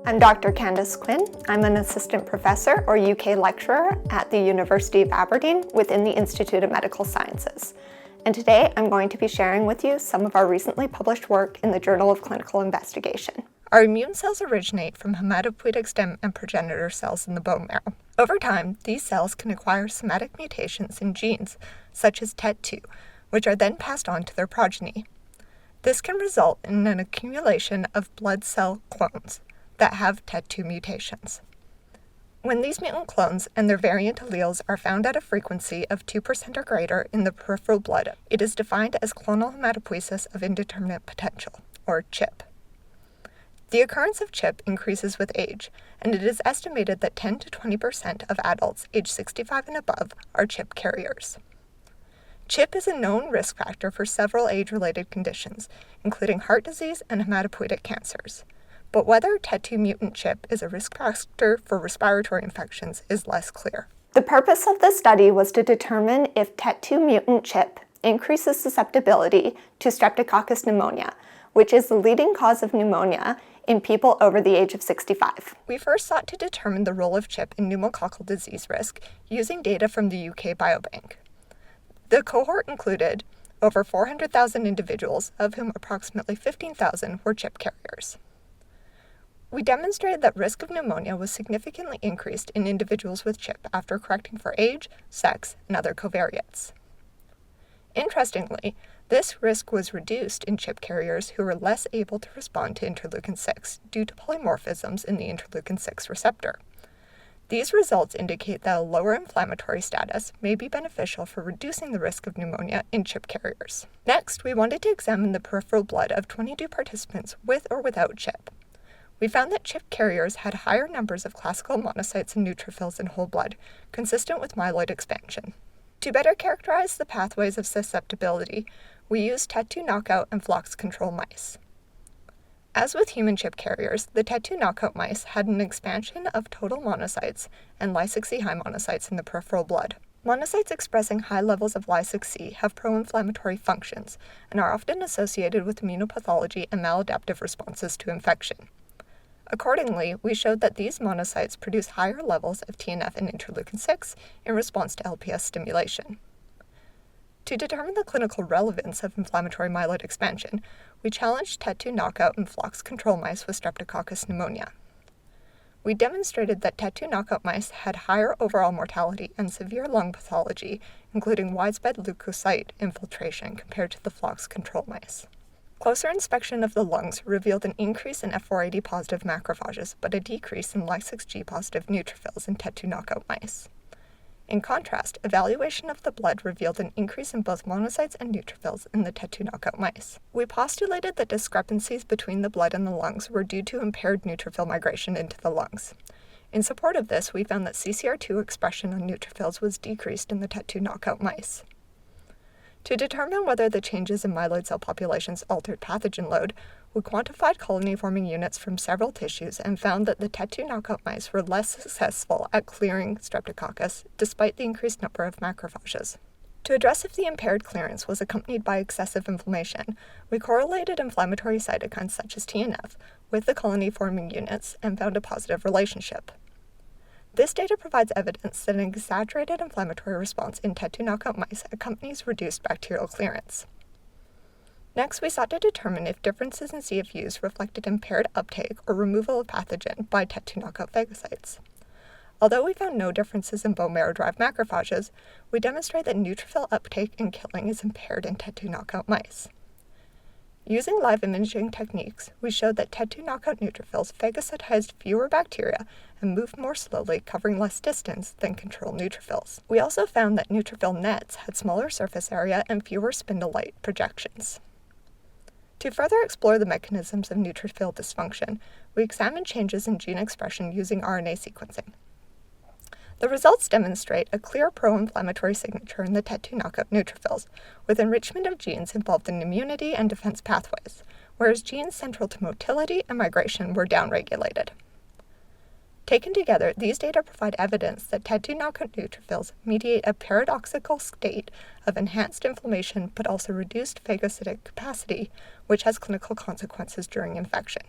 I'm Dr. Candice Quinn. I'm an assistant professor or UK lecturer at the University of Aberdeen within the Institute of Medical Sciences. And today I'm going to be sharing with you some of our recently published work in the Journal of Clinical Investigation. Our immune cells originate from hematopoietic stem and progenitor cells in the bone marrow. Over time, these cells can acquire somatic mutations in genes, such as TET2, which are then passed on to their progeny. This can result in an accumulation of blood cell clones that have TET2 mutations. When these mutant clones and their variant alleles are found at a frequency of 2% or greater in the peripheral blood, it is defined as clonal hematopoiesis of indeterminate potential, or CHIP. The occurrence of CHIP increases with age, and it is estimated that 10 to 20% of adults aged 65 and above are CHIP carriers. CHIP is a known risk factor for several age-related conditions, including heart disease and hematopoietic cancers. But whether TET2 mutant CHIP is a risk factor for respiratory infections is less clear. The purpose of the study was to determine if TET2 mutant CHIP increases susceptibility to Streptococcus pneumonia, which is the leading cause of pneumonia in people over the age of 65. We first sought to determine the role of CHIP in pneumococcal disease risk using data from the UK Biobank. The cohort included over 400,000 individuals, of whom approximately 15,000 were CHIP carriers. We demonstrated that risk of pneumonia was significantly increased in individuals with CHIP after correcting for age, sex, and other covariates. Interestingly, this risk was reduced in CHIP carriers who were less able to respond to interleukin-6 due to polymorphisms in the interleukin-6 receptor. These results indicate that a lower inflammatory status may be beneficial for reducing the risk of pneumonia in CHIP carriers. Next, we wanted to examine the peripheral blood of 22 participants with or without CHIP. We found that CHIP carriers had higher numbers of classical monocytes and neutrophils in whole blood, consistent with myeloid expansion. To better characterize the pathways of susceptibility, we used TET2 knockout and flox control mice. As with human CHIP carriers, the TET2 knockout mice had an expansion of total monocytes and Ly6E high monocytes in the peripheral blood. Monocytes expressing high levels of Ly6E have pro-inflammatory functions and are often associated with immunopathology and maladaptive responses to infection. Accordingly, we showed that these monocytes produce higher levels of TNF and interleukin-6 in response to LPS stimulation. To determine the clinical relevance of inflammatory myeloid expansion, we challenged TET2 knockout and flox control mice with Streptococcus pneumonia. We demonstrated that TET2 knockout mice had higher overall mortality and severe lung pathology, including widespread leukocyte infiltration compared to the flox control mice. Closer inspection of the lungs revealed an increase in F480 positive macrophages, but a decrease in Ly6G positive neutrophils in TET2 knockout mice. In contrast, evaluation of the blood revealed an increase in both monocytes and neutrophils in the TET2 knockout mice. We postulated that discrepancies between the blood and the lungs were due to impaired neutrophil migration into the lungs. In support of this, we found that CCR2 expression on neutrophils was decreased in the TET2 knockout mice. To determine whether the changes in myeloid cell populations altered pathogen load, we quantified colony-forming units from several tissues and found that the TET2 knockout mice were less successful at clearing Streptococcus despite the increased number of macrophages. To address if the impaired clearance was accompanied by excessive inflammation, we correlated inflammatory cytokines such as TNF with the colony-forming units and found a positive relationship. This data provides evidence that an exaggerated inflammatory response in TET2 knockout mice accompanies reduced bacterial clearance. Next, we sought to determine if differences in CFUs reflected impaired uptake or removal of pathogen by TET2 knockout phagocytes. Although we found no differences in bone marrow-derived macrophages, we demonstrate that neutrophil uptake and killing is impaired in TET2 knockout mice. Using live imaging techniques, we showed that TET2 knockout neutrophils phagocytized fewer bacteria and moved more slowly, covering less distance than control neutrophils. We also found that neutrophil nets had smaller surface area and fewer spindle light projections. To further explore the mechanisms of neutrophil dysfunction, we examined changes in gene expression using RNA sequencing. The results demonstrate a clear pro-inflammatory signature in the TET2 knockout neutrophils, with enrichment of genes involved in immunity and defense pathways, whereas genes central to motility and migration were downregulated. Taken together, these data provide evidence that TET2 knockout neutrophils mediate a paradoxical state of enhanced inflammation but also reduced phagocytic capacity, which has clinical consequences during infection.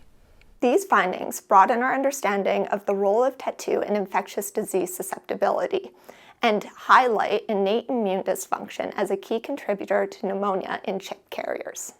These findings broaden our understanding of the role of TET2 in infectious disease susceptibility and highlight innate immune dysfunction as a key contributor to pneumonia in chip carriers.